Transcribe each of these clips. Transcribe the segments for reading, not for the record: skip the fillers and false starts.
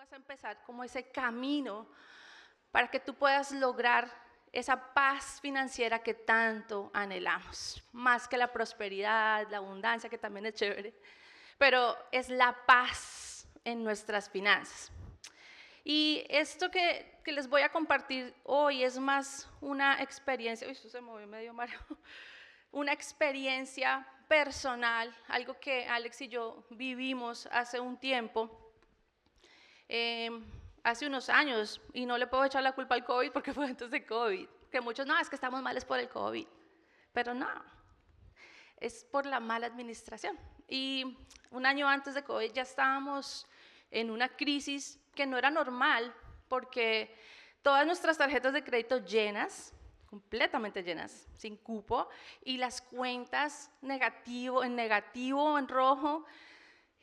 vas a empezar como ese camino para que tú puedas lograr esa paz financiera que tanto anhelamos, más que la prosperidad, la abundancia, que también es chévere, pero es la paz en nuestras finanzas. Y esto que les voy a compartir hoy es más una experiencia, uy, esto se movió medio mareo, una experiencia personal, algo que Alex y yo vivimos hace un tiempo, hace unos años, y no le puedo echar la culpa al COVID porque fue antes de COVID, que muchos, no, es que estamos mal es por el COVID, pero no, es por la mala administración. Y un año antes de COVID ya estábamos en una crisis que no era normal, porque todas nuestras tarjetas de crédito llenas, completamente llenas, sin cupo, y las cuentas en negativo, en rojo,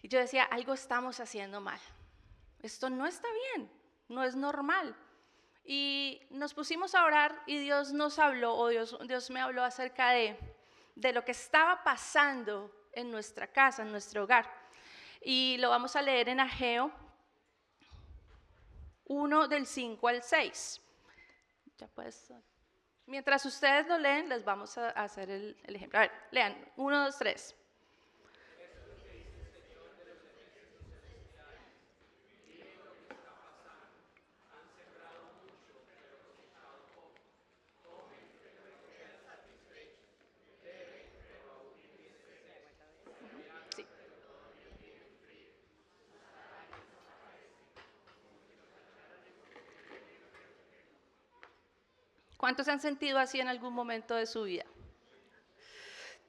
y yo decía, algo estamos haciendo mal. Esto no está bien, no es normal. Y nos pusimos a orar y Dios nos habló, o Dios me habló acerca de lo que estaba pasando en nuestra casa, en nuestro hogar. Y lo vamos a leer en Ageo 1 del 5 al 6. Ya puedes. Mientras ustedes lo leen, les vamos a hacer el ejemplo. A ver, lean, 1, 2, 3. Sí. ¿Cuántos se han sentido así en algún momento de su vida?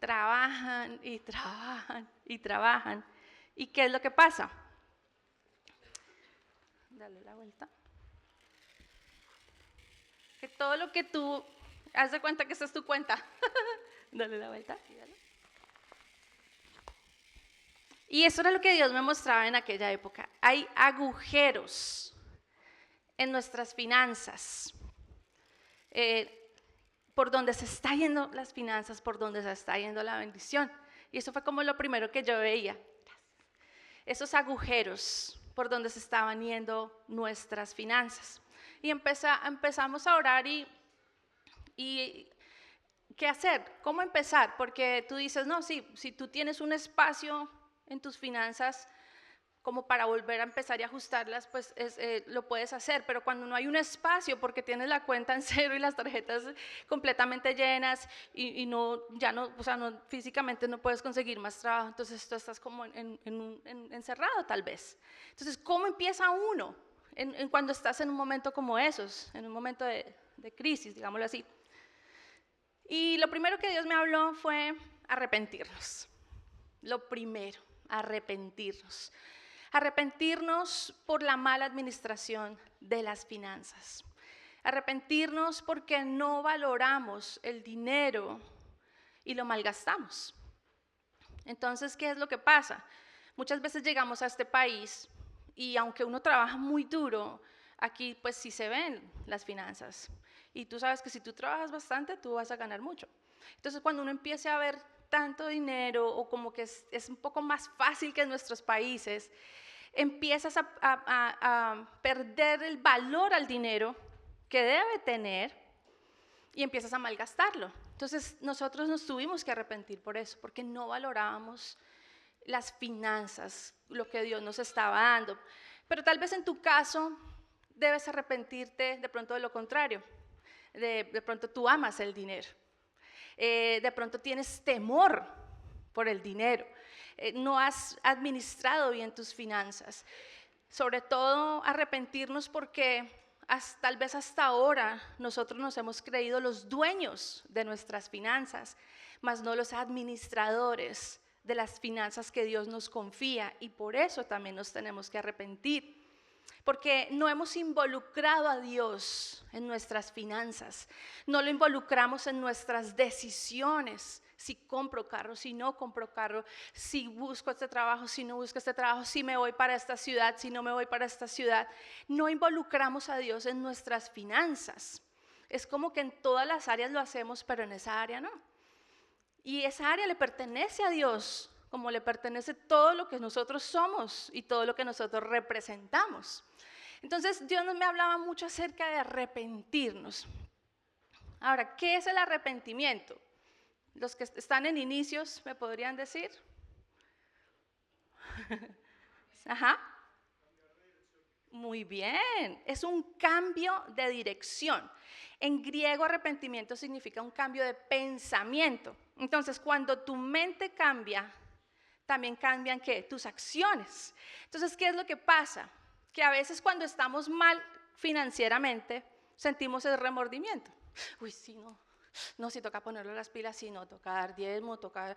Trabajan y trabajan y trabajan. ¿Y qué es lo que pasa? Dale la vuelta. Que todo lo que tú, haz de cuenta que esta es tu cuenta. Dale la vuelta. Y eso era lo que Dios me mostraba en aquella época. Hay agujeros en nuestras finanzas. Por donde se está yendo las finanzas, por donde se está yendo la bendición. Y eso fue como lo primero que yo veía. Esos agujeros por donde se estaban yendo nuestras finanzas. Y empezamos a orar y ¿qué hacer? ¿Cómo empezar? Porque tú dices, no, sí, si tú tienes un espacio en tus finanzas como para volver a empezar y ajustarlas, pues lo puedes hacer, pero cuando no hay un espacio porque tienes la cuenta en cero y las tarjetas completamente llenas y no, ya no, o sea, no, físicamente no puedes conseguir más trabajo, entonces tú estás como encerrado tal vez. Entonces, ¿cómo empieza uno cuando estás en un momento como esos, en un momento de crisis, digámoslo así? Y lo primero que Dios me habló fue arrepentirnos. Lo primero, arrepentirnos. Arrepentirnos por la mala administración de las finanzas. Arrepentirnos porque no valoramos el dinero y lo malgastamos. Entonces, ¿qué es lo que pasa? Muchas veces llegamos a este país y aunque uno trabaja muy duro, aquí pues sí se ven las finanzas. Y tú sabes que si tú trabajas bastante, tú vas a ganar mucho. Entonces, cuando uno empiece a ver tanto dinero o como que es un poco más fácil que en nuestros países, empiezas a perder el valor al dinero que debe tener y empiezas a malgastarlo. Entonces nosotros nos tuvimos que arrepentir por eso, porque no valorábamos las finanzas, lo que Dios nos estaba dando. Pero tal vez en tu caso debes arrepentirte de pronto de lo contrario. De pronto tú amas el dinero. De pronto tienes temor por el dinero. No has administrado bien tus finanzas. Sobre todo arrepentirnos porque tal vez hasta ahora nosotros nos hemos creído los dueños de nuestras finanzas, mas no los administradores de las finanzas que Dios nos confía, y por eso también nos tenemos que arrepentir. Porque no hemos involucrado a Dios en nuestras finanzas, no lo involucramos en nuestras decisiones, si compro carro, si no compro carro, si busco este trabajo, si no busco este trabajo, si me voy para esta ciudad, si no me voy para esta ciudad. No involucramos a Dios en nuestras finanzas. Es como que en todas las áreas lo hacemos, pero en esa área no. Y esa área le pertenece a Dios, como le pertenece todo lo que nosotros somos y todo lo que nosotros representamos. Entonces Dios me hablaba mucho acerca de arrepentirnos. Ahora, ¿qué es el arrepentimiento? Los que están en inicios, ¿me podrían decir? Ajá. Muy bien, es un cambio de dirección. En griego arrepentimiento significa un cambio de pensamiento. Entonces, cuando tu mente cambia, también cambian ¿qué? Tus acciones. Entonces, ¿qué es lo que pasa? Que a veces cuando estamos mal financieramente, sentimos el remordimiento. Uy, sí, no, si toca ponerle las pilas, sí, no, toca dar diezmo, toca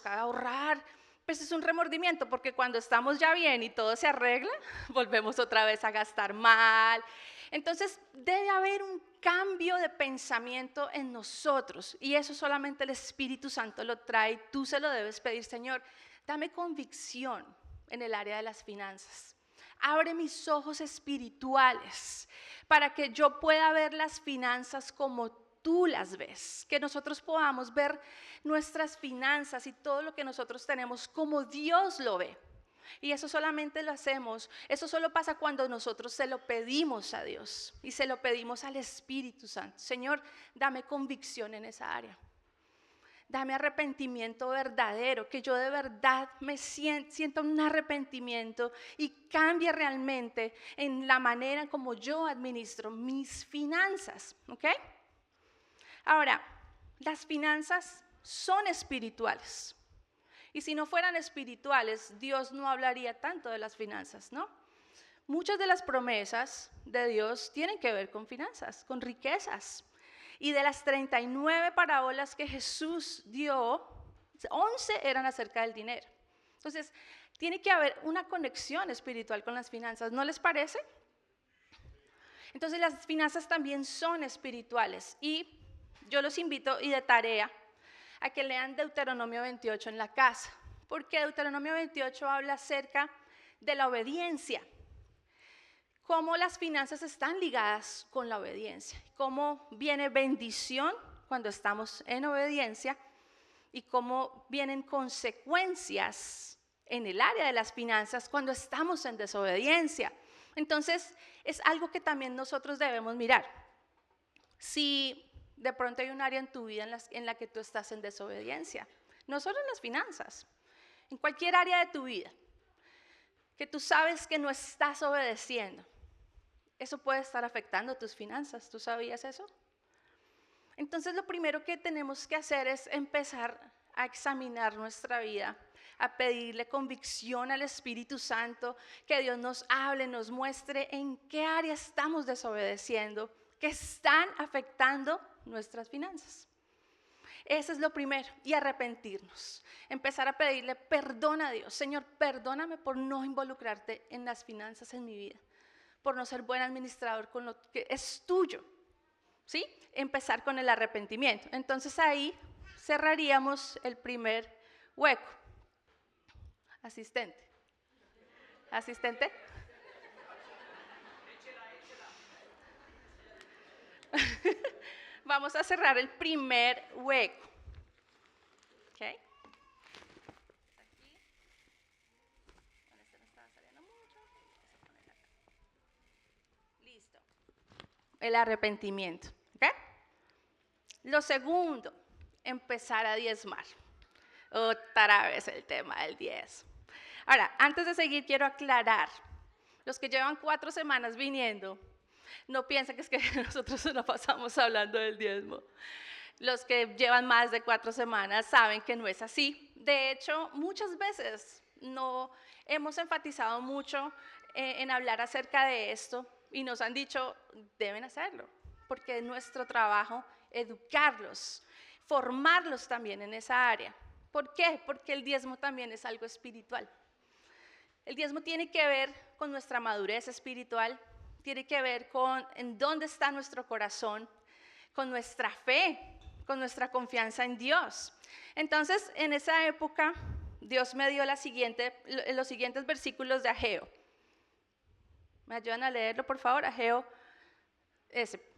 ahorrar. Pues es un remordimiento porque cuando estamos ya bien y todo se arregla, volvemos otra vez a gastar mal. Entonces debe haber un cambio de pensamiento en nosotros y eso solamente el Espíritu Santo lo trae. Tú se lo debes pedir, Señor, dame convicción en el área de las finanzas. Abre mis ojos espirituales para que yo pueda ver las finanzas como tú las ves, que nosotros podamos ver nuestras finanzas y todo lo que nosotros tenemos como Dios lo ve. Y eso solamente lo hacemos, eso solo pasa cuando nosotros se lo pedimos a Dios y se lo pedimos al Espíritu Santo. Señor, dame convicción en esa área. Dame arrepentimiento verdadero, que yo de verdad me sienta un arrepentimiento y cambie realmente en la manera como yo administro mis finanzas, ¿ok? Ahora, las finanzas son espirituales. Y si no fueran espirituales, Dios no hablaría tanto de las finanzas, ¿no? Muchas de las promesas de Dios tienen que ver con finanzas, con riquezas. Y de las 39 parábolas que Jesús dio, 11 eran acerca del dinero. Entonces, tiene que haber una conexión espiritual con las finanzas, ¿no les parece? Entonces, las finanzas también son espirituales. Y yo los invito, y de tarea, a que lean Deuteronomio 28 en la casa, porque Deuteronomio 28 habla acerca de la obediencia, cómo las finanzas están ligadas con la obediencia, cómo viene bendición cuando estamos en obediencia y cómo vienen consecuencias en el área de las finanzas cuando estamos en desobediencia. Entonces, es algo que también nosotros debemos mirar. Si de pronto hay un área en tu vida en la que tú estás en desobediencia, no solo en las finanzas, en cualquier área de tu vida, que tú sabes que no estás obedeciendo, eso puede estar afectando tus finanzas. ¿Tú sabías eso? Entonces lo primero que tenemos que hacer es empezar a examinar nuestra vida, a pedirle convicción al Espíritu Santo, que Dios nos hable, nos muestre en qué área estamos desobedeciendo, que están afectando nuestras finanzas. Eso es lo primero, y arrepentirnos, empezar a pedirle perdón a Dios. Señor, perdóname por no involucrarte en las finanzas en mi vida, por no ser buen administrador con lo que es tuyo, ¿sí? Empezar con el arrepentimiento. Entonces ahí cerraríamos el primer hueco. Asistente. Asistente. Vamos a cerrar el primer hueco. ¿Ok? Aquí. Este no estaba saliendo mucho. Listo. El arrepentimiento. ¿Ok? Lo segundo, empezar a diezmar. Otra vez el tema del diezmo. Ahora, antes de seguir, quiero aclarar. Los que llevan 4 semanas viniendo, no piensen que es que nosotros no pasamos hablando del diezmo. Los que llevan más de 4 semanas saben que no es así. De hecho, muchas veces no hemos enfatizado mucho en hablar acerca de esto y nos han dicho, deben hacerlo, porque es nuestro trabajo educarlos, formarlos también en esa área. ¿Por qué? Porque el diezmo también es algo espiritual. El diezmo tiene que ver con nuestra madurez espiritual, tiene que ver con en dónde está nuestro corazón, con nuestra fe, con nuestra confianza en Dios. Entonces, en esa época, Dios me dio los siguientes versículos de Ageo. ¿Me ayudan a leerlo, por favor? Ageo, ese.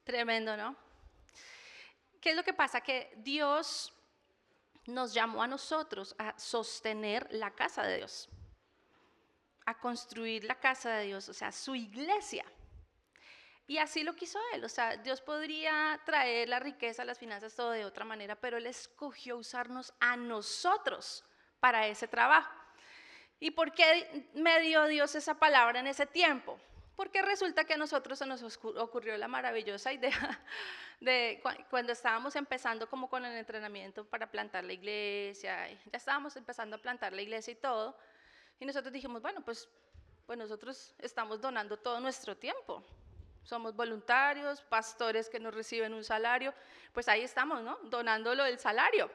Tremendo, ¿no? ¿Qué es lo que pasa? Que Dios nos llamó a nosotros a sostener la casa de Dios, a construir la casa de Dios, o sea, su iglesia. Y así lo quiso Él, o sea, Dios podría traer la riqueza, las finanzas, todo de otra manera, pero Él escogió usarnos a nosotros para ese trabajo. ¿Y por qué me dio Dios esa palabra en ese tiempo? Porque resulta que a nosotros se nos ocurrió la maravillosa idea de cuando estábamos empezando como con el entrenamiento para plantar la iglesia, ya estábamos empezando a plantar la iglesia y todo, y nosotros dijimos, bueno, pues nosotros estamos donando todo nuestro tiempo. Somos voluntarios, pastores que nos reciben un salario, pues ahí estamos, ¿no? Donándolo del salario.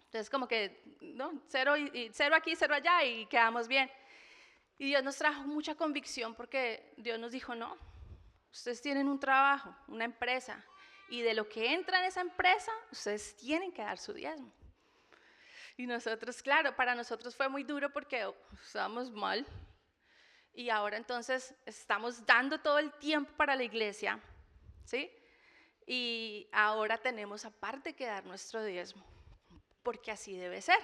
Entonces como que, ¿no? Cero, cero aquí, cero allá y quedamos bien. Y Dios nos trajo mucha convicción porque Dios nos dijo, no, ustedes tienen un trabajo, una empresa, y de lo que entra en esa empresa, ustedes tienen que dar su diezmo. Y nosotros, claro, para nosotros fue muy duro porque estábamos mal. Y ahora entonces estamos dando todo el tiempo para la iglesia, ¿sí? Y ahora tenemos aparte que dar nuestro diezmo, porque así debe ser.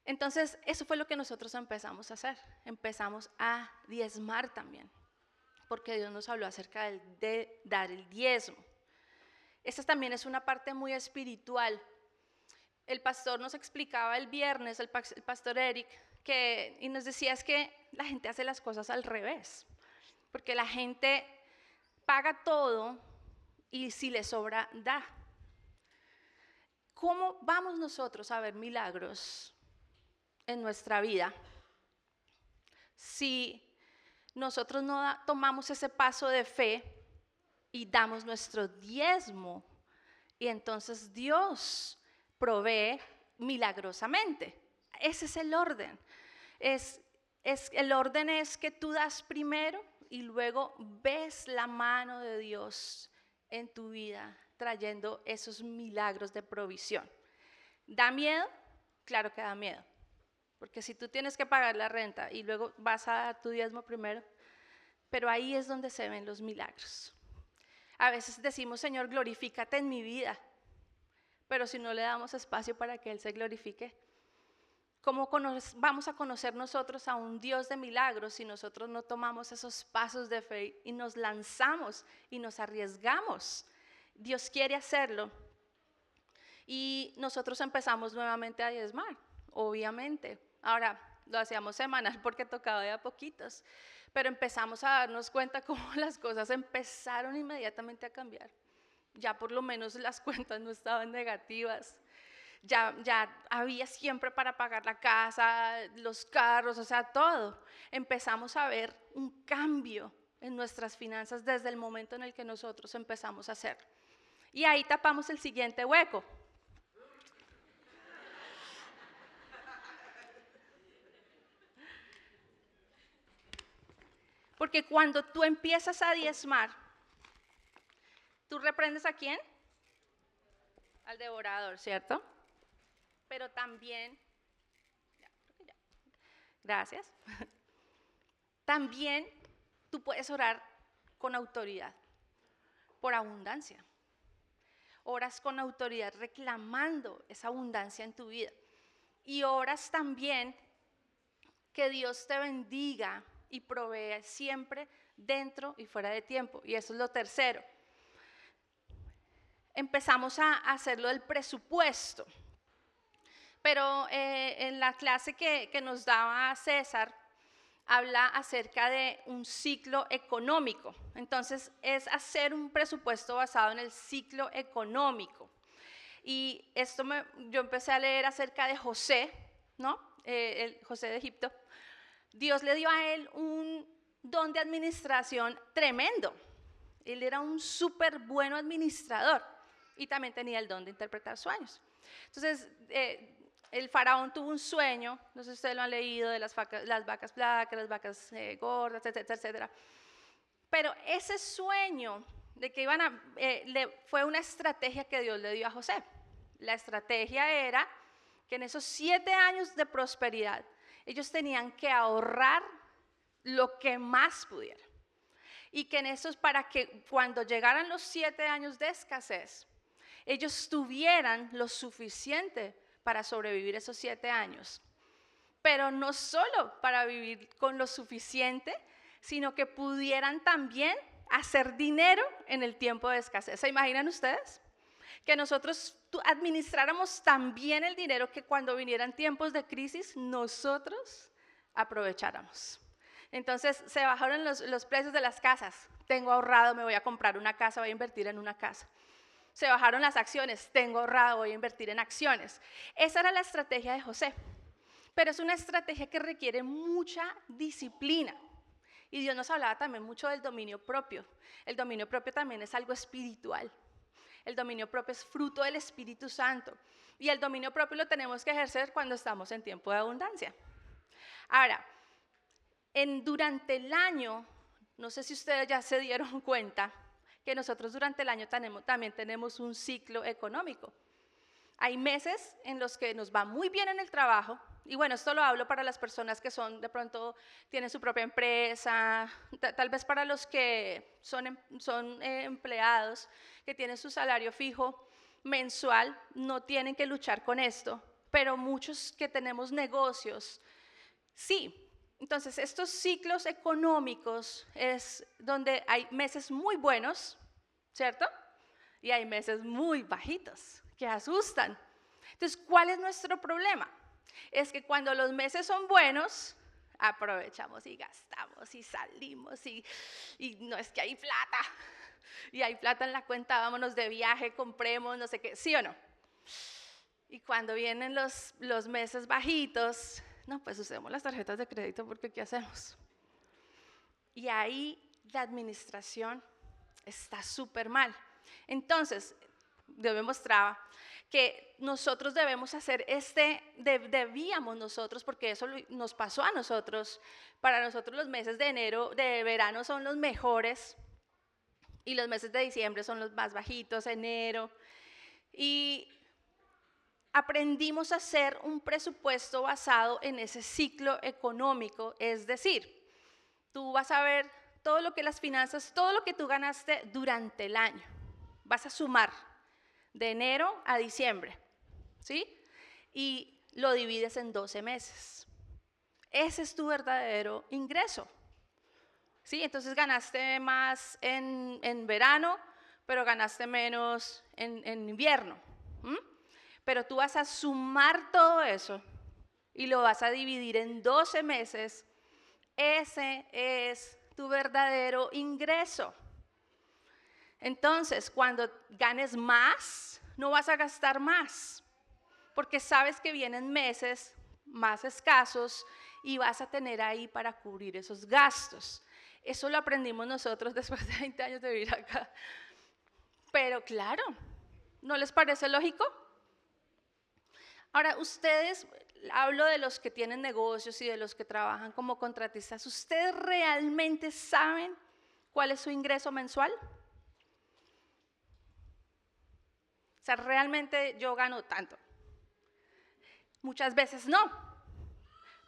Entonces, eso fue lo que nosotros empezamos a hacer. Empezamos a diezmar también, porque Dios nos habló acerca de dar el diezmo. Esta también es una parte muy espiritual. El pastor nos explicaba el viernes, el pastor Eric, y nos decía es que la gente hace las cosas al revés, porque la gente paga todo y si le sobra, da. ¿Cómo vamos nosotros a ver milagros en nuestra vida si nosotros no tomamos ese paso de fe y damos nuestro diezmo? Y entonces Dios provee milagrosamente. Ese es el orden. El orden es que tú das primero y luego ves la mano de Dios en tu vida trayendo esos milagros de provisión. ¿Da miedo? Claro que da miedo. Porque si tú tienes que pagar la renta y luego vas a dar tu diezmo primero, pero ahí es donde se ven los milagros. A veces decimos, Señor, glorifícate en mi vida, pero si no le damos espacio para que Él se glorifique, ¿cómo vamos a conocer nosotros a un Dios de milagros si nosotros no tomamos esos pasos de fe y nos lanzamos y nos arriesgamos? Dios quiere hacerlo y nosotros empezamos nuevamente a diezmar, obviamente. Ahora, lo hacíamos semanal porque tocaba de a poquitos, pero empezamos a darnos cuenta cómo las cosas empezaron inmediatamente a cambiar. Ya por lo menos las cuentas no estaban negativas. Ya había siempre para pagar la casa, los carros, o sea, todo. Empezamos a ver un cambio en nuestras finanzas desde el momento en el que nosotros empezamos a hacer. Y ahí tapamos el siguiente hueco. Porque cuando tú empiezas a diezmar, ¿tú reprendes a quién? Al devorador, ¿cierto? Pero también, gracias, también tú puedes orar con autoridad, por abundancia. Oras con autoridad reclamando esa abundancia en tu vida. Y oras también que Dios te bendiga y provee siempre dentro y fuera de tiempo. Y eso es lo tercero. Empezamos a hacerlo del presupuesto. Pero en la clase que nos daba César, habla acerca de un ciclo económico. Entonces, es hacer un presupuesto basado en el ciclo económico. Y yo empecé a leer acerca de José, ¿no? José de Egipto. Dios le dio a él un don de administración tremendo. Él era un súper bueno administrador y también tenía el don de interpretar sueños. Entonces, el faraón tuvo un sueño, no sé si ustedes lo han leído, de las vacas flacas, las vacas gordas, etcétera, etcétera. Pero ese sueño de que fue una estrategia que Dios le dio a José. La estrategia era que en esos 7 años de prosperidad, ellos tenían que ahorrar lo que más pudieran. y que en esos, para que cuando llegaran los 7 años de escasez, ellos tuvieran lo suficiente para sobrevivir esos 7 años. Pero no solo para vivir con lo suficiente, sino que pudieran también hacer dinero en el tiempo de escasez. ¿Se imaginan ustedes? Que nosotros administráramos tan bien el dinero que cuando vinieran tiempos de crisis, nosotros aprovecháramos. Entonces se bajaron los precios de las casas. Tengo ahorrado, me voy a comprar una casa, voy a invertir en una casa. Se bajaron las acciones, tengo ahorrado, voy a invertir en acciones. Esa era la estrategia de José. Pero es una estrategia que requiere mucha disciplina. Y Dios nos hablaba también mucho del dominio propio. El dominio propio también es algo espiritual. El dominio propio es fruto del Espíritu Santo. Y el dominio propio lo tenemos que ejercer cuando estamos en tiempo de abundancia. Ahora, durante el año, no sé si ustedes ya se dieron cuenta, que nosotros durante el año también tenemos un ciclo económico. Hay meses en los que nos va muy bien en el trabajo, y bueno, esto lo hablo para las personas que de pronto tienen su propia empresa, tal vez para los que son empleados, que tienen su salario fijo mensual, no tienen que luchar con esto, pero muchos que tenemos negocios, sí. Entonces, estos ciclos económicos es donde hay meses muy buenos, ¿cierto? Y hay meses muy bajitos, que asustan. Entonces, ¿cuál es nuestro problema? Es que cuando los meses son buenos, aprovechamos y gastamos y salimos y no es que hay plata, y hay plata en la cuenta, vámonos de viaje, compremos, no sé qué, ¿sí o no? Y cuando vienen los meses bajitos, no, pues usemos las tarjetas de crédito porque ¿qué hacemos? Y ahí la administración está súper mal. Entonces, Dios me mostraba que nosotros debemos hacer debíamos nosotros, porque eso nos pasó a nosotros, para nosotros los meses de verano son los mejores y los meses de diciembre son los más bajitos, enero, y aprendimos a hacer un presupuesto basado en ese ciclo económico, es decir, tú vas a ver todo lo que las finanzas, todo lo que tú ganaste durante el año, vas a sumar de enero a diciembre, ¿sí? Y lo divides en 12 meses. Ese es tu verdadero ingreso, ¿sí? Entonces ganaste más en verano, pero ganaste menos en invierno. Pero tú vas a sumar todo eso y lo vas a dividir en 12 meses. Ese es tu verdadero ingreso. Entonces, cuando ganes más, no vas a gastar más, porque sabes que vienen meses más escasos y vas a tener ahí para cubrir esos gastos. Eso lo aprendimos nosotros después de 20 años de vivir acá. Pero claro, ¿no les parece lógico? Ahora, ustedes, hablo de los que tienen negocios y de los que trabajan como contratistas, ¿ustedes realmente saben cuál es su ingreso mensual? O sea, realmente yo gano tanto. Muchas veces no,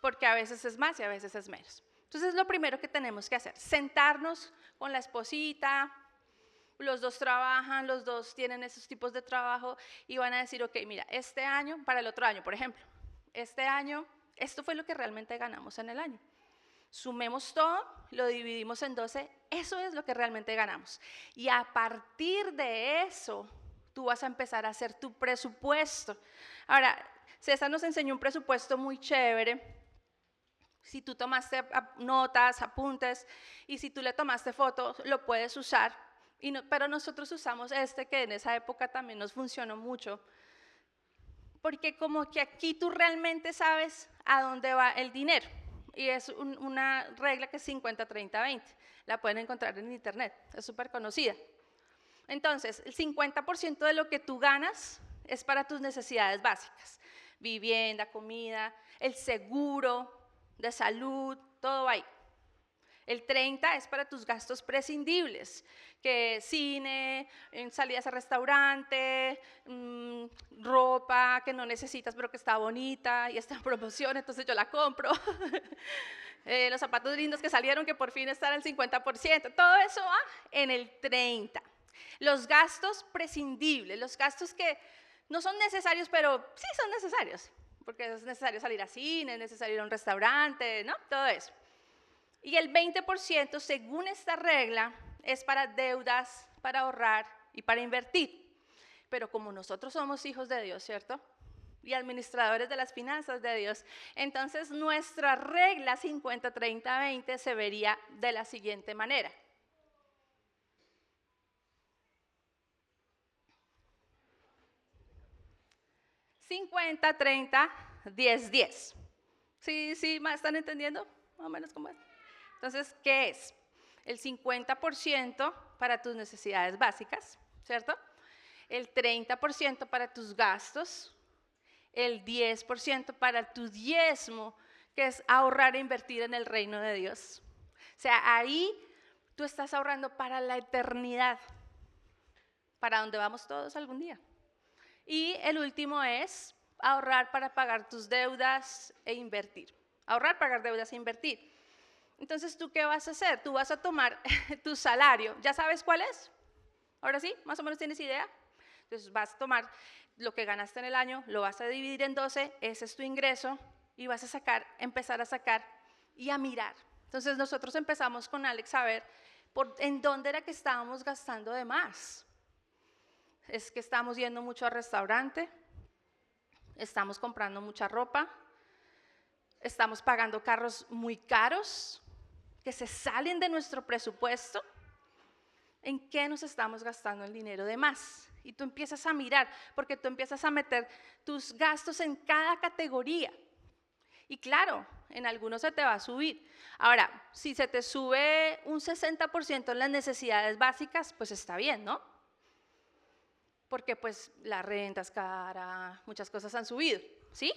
porque a veces es más y a veces es menos. Entonces, lo primero que tenemos que hacer, sentarnos con la esposita, los dos trabajan, los dos tienen esos tipos de trabajo y van a decir, ok, mira, este año, para el otro año, por ejemplo, este año, esto fue lo que realmente ganamos en el año. Sumemos todo, lo dividimos en 12, eso es lo que realmente ganamos. Y a partir de eso, tú vas a empezar a hacer tu presupuesto. Ahora, César nos enseñó un presupuesto muy chévere. Si tú tomaste notas, apuntes, y si tú le tomaste fotos, lo puedes usar. Pero nosotros usamos que en esa época también nos funcionó mucho. Porque como que aquí tú realmente sabes a dónde va el dinero. Y es una regla que es 50-30-20. La pueden encontrar en internet, es súper conocida. Entonces, el 50% de lo que tú ganas es para tus necesidades básicas. Vivienda, comida, el seguro de salud, todo ahí. El 30 es para tus gastos prescindibles, que cine, salidas a restaurante, ropa que no necesitas pero que está bonita y está en promoción, entonces yo la compro. Los zapatos lindos que salieron que por fin están al 50%, todo eso va en el 30. Los gastos prescindibles, los gastos que no son necesarios, pero sí son necesarios, porque es necesario salir a cine, es necesario ir a un restaurante, ¿no? Todo eso. Y el 20%, según esta regla, es para deudas, para ahorrar y para invertir. Pero como nosotros somos hijos de Dios, ¿cierto? Y administradores de las finanzas de Dios, entonces nuestra regla 50-30-20 se vería de la siguiente manera. $50, 30, 10, 10. ¿Sí, están entendiendo? Más o menos cómo es. Entonces, ¿qué es? El 50% para tus necesidades básicas, ¿cierto? El 30% para tus gastos, el 10% para tu diezmo, que es ahorrar e invertir en el reino de Dios. O sea, ahí tú estás ahorrando para la eternidad, para donde vamos todos algún día. Y el último es ahorrar para pagar tus deudas e invertir. Ahorrar, pagar deudas e invertir. Entonces, ¿tú qué vas a hacer? Tú vas a tomar tu salario. ¿Ya sabes cuál es? Ahora sí, más o menos tienes idea. Entonces, vas a tomar lo que ganaste en el año, lo vas a dividir en 12, ese es tu ingreso, y vas a sacar, empezar a sacar y a mirar. Entonces, nosotros empezamos con Alex a ver en dónde era que estábamos gastando de más. Es que estamos yendo mucho al restaurante, estamos comprando mucha ropa, estamos pagando carros muy caros, que se salen de nuestro presupuesto. ¿En qué nos estamos gastando el dinero de más? Y tú empiezas a mirar, porque tú empiezas a meter tus gastos en cada categoría. Y claro, en algunos se te va a subir. Ahora, si se te sube un 60% en las necesidades básicas, pues está bien, ¿no? Porque pues la renta es cara, muchas cosas han subido, ¿sí?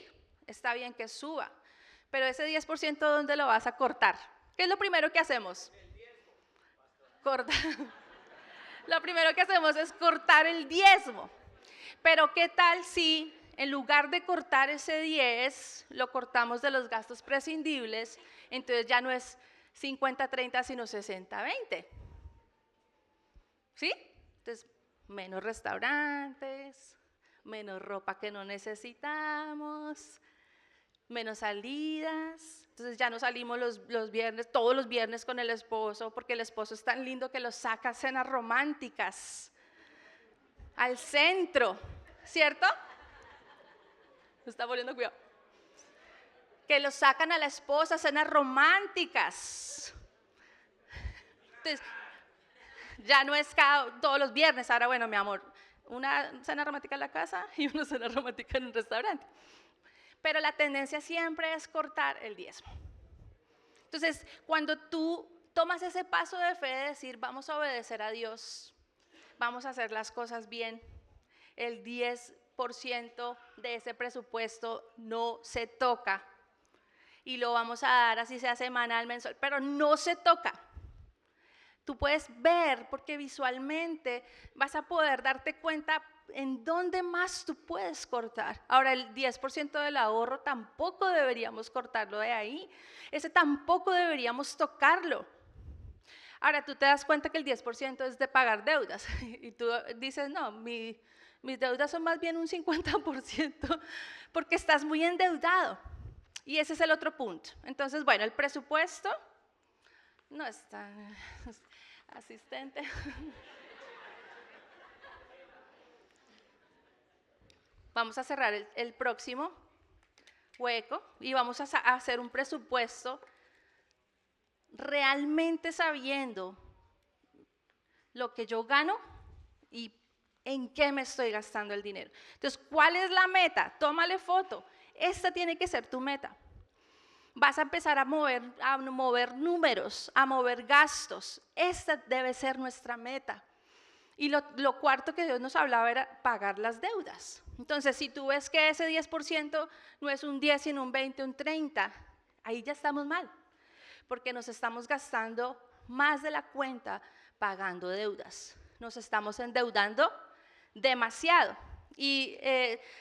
Está bien que suba. Pero ese 10%, ¿dónde lo vas a cortar? ¿Qué es lo primero que hacemos? Cortar. Lo primero que hacemos es cortar el diezmo. Pero ¿qué tal si en lugar de cortar ese 10, lo cortamos de los gastos prescindibles? Entonces ya no es 50-30, sino 60-20. ¿Sí? Entonces, menos restaurantes, menos ropa que no necesitamos, menos salidas. Entonces ya no salimos los viernes, todos los viernes con el esposo, porque el esposo es tan lindo que los saca a cenas románticas, al centro, ¿cierto? Se está poniendo cuidado. Que los sacan a la esposa a cenas románticas. Entonces, ya no es todos los viernes, ahora bueno, mi amor, una cena romántica en la casa y una cena romántica en un restaurante. Pero la tendencia siempre es cortar el diezmo. Entonces, cuando tú tomas ese paso de fe de decir, vamos a obedecer a Dios, vamos a hacer las cosas bien, el 10% de ese presupuesto no se toca y lo vamos a dar así sea semanal, mensual, pero no se toca. Tú puedes ver, porque visualmente vas a poder darte cuenta en dónde más tú puedes cortar. Ahora, el 10% del ahorro tampoco deberíamos cortarlo de ahí. Ese tampoco deberíamos tocarlo. Ahora, tú te das cuenta que el 10% es de pagar deudas. Y tú dices, no, mis deudas son más bien un 50%, porque estás muy endeudado. Y ese es el otro punto. Entonces, bueno, el presupuesto no está asistente. Vamos a cerrar el próximo hueco y vamos a hacer un presupuesto realmente sabiendo lo que yo gano y en qué me estoy gastando el dinero. Entonces, ¿cuál es la meta? Tómale foto. Esta tiene que ser tu meta. Vas a empezar a mover números, a mover gastos. Esta debe ser nuestra meta. Y lo cuarto que Dios nos hablaba era pagar las deudas. Entonces, si tú ves que ese 10% no es un 10, sino un 20, un 30, ahí ya estamos mal. porque nos estamos gastando más de la cuenta pagando deudas. Nos estamos endeudando demasiado. Y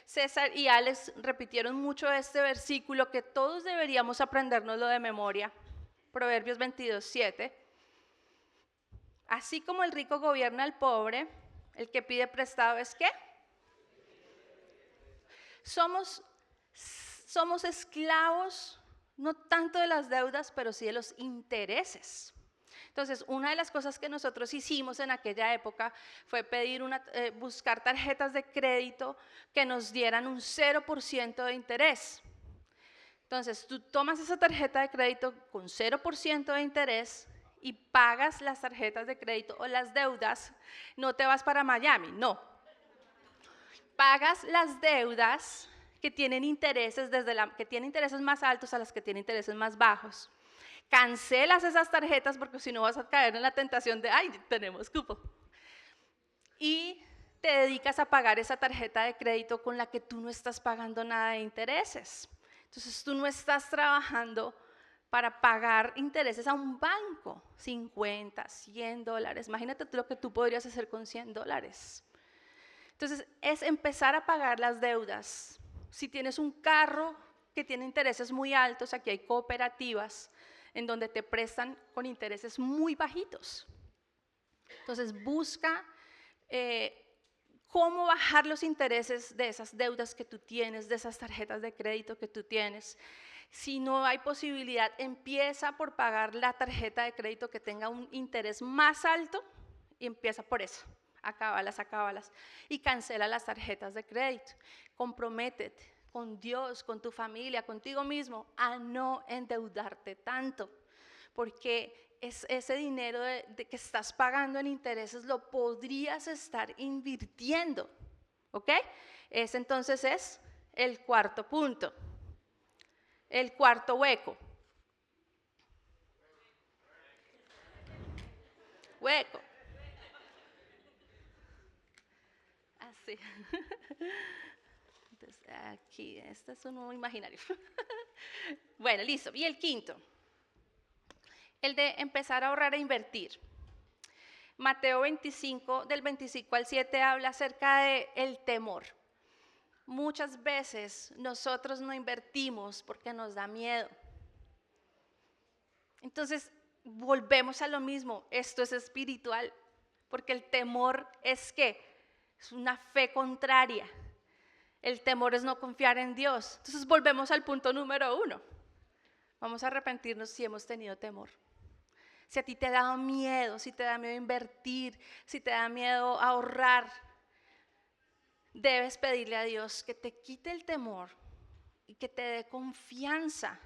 César y Alex repitieron mucho este versículo que todos deberíamos aprendérnoslo de memoria. Proverbios 22:7. Así como el rico gobierna al pobre, el que pide prestado es ¿qué? Somos esclavos, no tanto de las deudas, pero sí de los intereses. Entonces, una de las cosas que nosotros hicimos en aquella época fue buscar tarjetas de crédito que nos dieran un 0% de interés. Entonces, tú tomas esa tarjeta de crédito con 0% de interés y pagas las tarjetas de crédito o las deudas. No te vas para Miami, no. Pagas las deudas que tienen intereses que tienen intereses más altos a las que tienen intereses más bajos. Cancelas esas tarjetas porque si no vas a caer en la tentación de, ay, tenemos cupo. Y te dedicas a pagar esa tarjeta de crédito con la que tú no estás pagando nada de intereses. Entonces tú no estás trabajando para pagar intereses a un banco, 50, 100 dólares. Imagínate lo que tú podrías hacer con 100 dólares. Entonces es empezar a pagar las deudas. Si tienes un carro que tiene intereses muy altos, aquí hay cooperativas en donde te prestan con intereses muy bajitos. Entonces busca cómo bajar los intereses de esas deudas que tú tienes, de esas tarjetas de crédito que tú tienes. Si no hay posibilidad, empieza por pagar la tarjeta de crédito que tenga un interés más alto y empieza por eso. Acábalas y cancela las tarjetas de crédito. Comprométete con Dios, con tu familia, contigo mismo, a no endeudarte tanto, porque ese dinero que estás pagando en intereses lo podrías estar invirtiendo, ¿ok? Ese entonces es el cuarto punto, el cuarto hueco. Hueco. Así. Entonces, aquí, este es uno imaginario. Bueno, listo. Y el quinto, el de empezar a ahorrar e invertir. Mateo 25, del 25 al 7, habla acerca del temor. Muchas veces nosotros no invertimos porque nos da miedo. Entonces, volvemos a lo mismo. Esto es espiritual, porque el temor es ¿qué? Es una fe contraria. El temor es no confiar en Dios. Entonces volvemos al punto número 1. Vamos a arrepentirnos si hemos tenido temor. Si a ti te ha dado miedo, si te da miedo invertir, si te da miedo ahorrar, debes pedirle a Dios que te quite el temor y que te dé confianza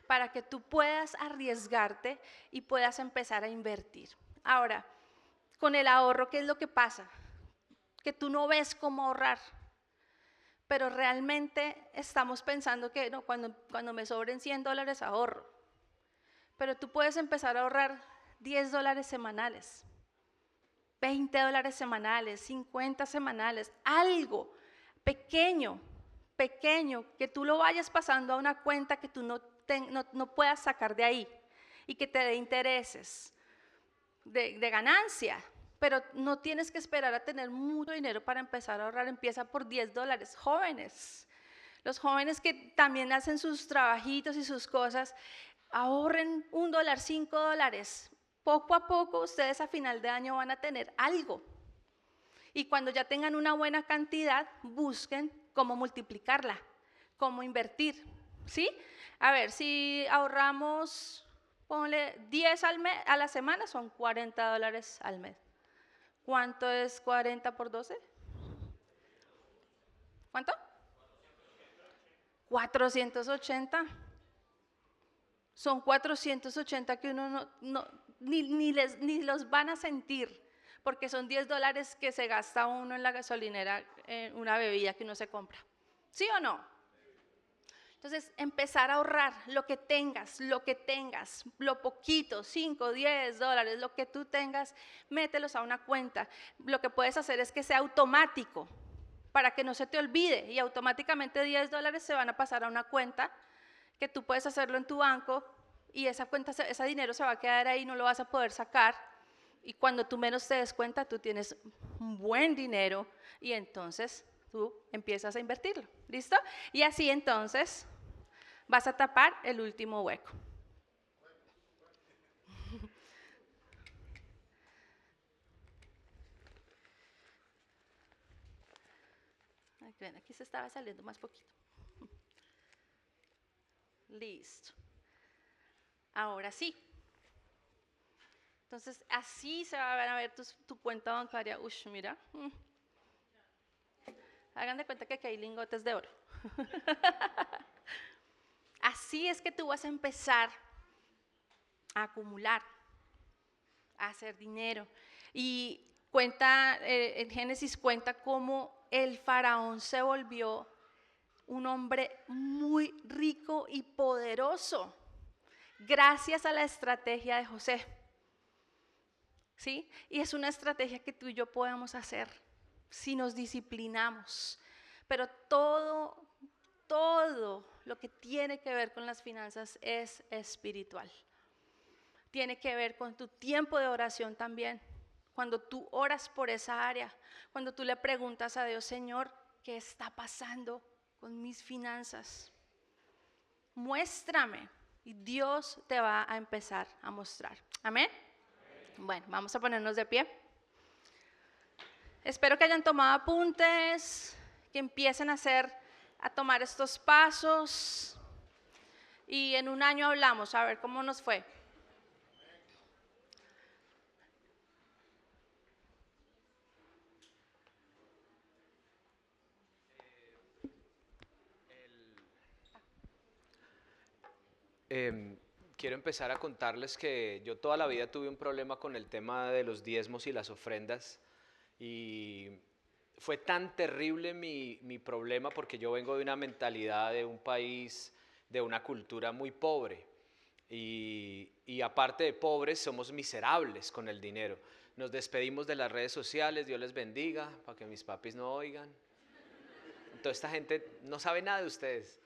para que tú puedas arriesgarte y puedas empezar a invertir. Ahora, con el ahorro, ¿qué es lo que pasa? Que tú no ves cómo ahorrar. Pero realmente estamos pensando que no, cuando me sobren 100 dólares ahorro. Pero tú puedes empezar a ahorrar 10 dólares semanales, 20 dólares semanales, 50 semanales, algo pequeño, que tú lo vayas pasando a una cuenta que tú no puedas sacar de ahí y que te dé intereses de ganancia. Pero no tienes que esperar a tener mucho dinero para empezar a ahorrar, empieza por 10 dólares. Jóvenes, los jóvenes que también hacen sus trabajitos y sus cosas, ahorren $1, 5 dólares. Poco a poco ustedes a final de año van a tener algo. Y cuando ya tengan una buena cantidad, busquen cómo multiplicarla, cómo invertir, ¿sí? A ver, si ahorramos, ponle 10 a la semana, son 40 dólares al mes. ¿Cuánto es 40 por 12? ¿Cuánto? 480. Son 480 que uno ni los van a sentir, porque son 10 dólares que se gasta uno en la gasolinera en una bebida que uno se compra. ¿Sí o no? Entonces, empezar a ahorrar lo que tengas, lo poquito, 5, 10 dólares, lo que tú tengas, mételos a una cuenta. Lo que puedes hacer es que sea automático, para que no se te olvide, y automáticamente 10 dólares se van a pasar a una cuenta, que tú puedes hacerlo en tu banco, y esa cuenta, ese dinero se va a quedar ahí, no lo vas a poder sacar. Y cuando tú menos te des cuenta, tú tienes un buen dinero y entonces tú empiezas a invertirlo. ¿Listo? Y así entonces vas a tapar el último hueco. Aquí se estaba saliendo más poquito. Listo. Ahora sí. Entonces, así se va a ver tu cuenta bancaria. Uy, mira. Hagan de cuenta que aquí hay lingotes de oro. Así es que tú vas a empezar a acumular, a hacer dinero. Y cuenta, en Génesis cuenta cómo el faraón se volvió un hombre muy rico y poderoso gracias a la estrategia de José. ¿Sí? Y es una estrategia que tú y yo podemos hacer si nos disciplinamos. Pero todo lo que tiene que ver con las finanzas es espiritual. Tiene que ver con tu tiempo de oración también. Cuando tú oras por esa área, cuando tú le preguntas a Dios, Señor, ¿qué está pasando con mis finanzas? Muéstrame y Dios te va a empezar a mostrar. Amén. Bueno, vamos a ponernos de pie. Espero que hayan tomado apuntes, que empiecen a tomar estos pasos y en un año hablamos a ver cómo nos fue. Quiero empezar a contarles que yo toda la vida tuve un problema con el tema de los diezmos y las ofrendas y fue tan terrible mi problema porque yo vengo de una mentalidad de un país, de una cultura muy pobre y aparte de pobres somos miserables con el dinero. Nos despedimos de las redes sociales, Dios les bendiga, para que mis papis no oigan. Toda esta gente no sabe nada de ustedes.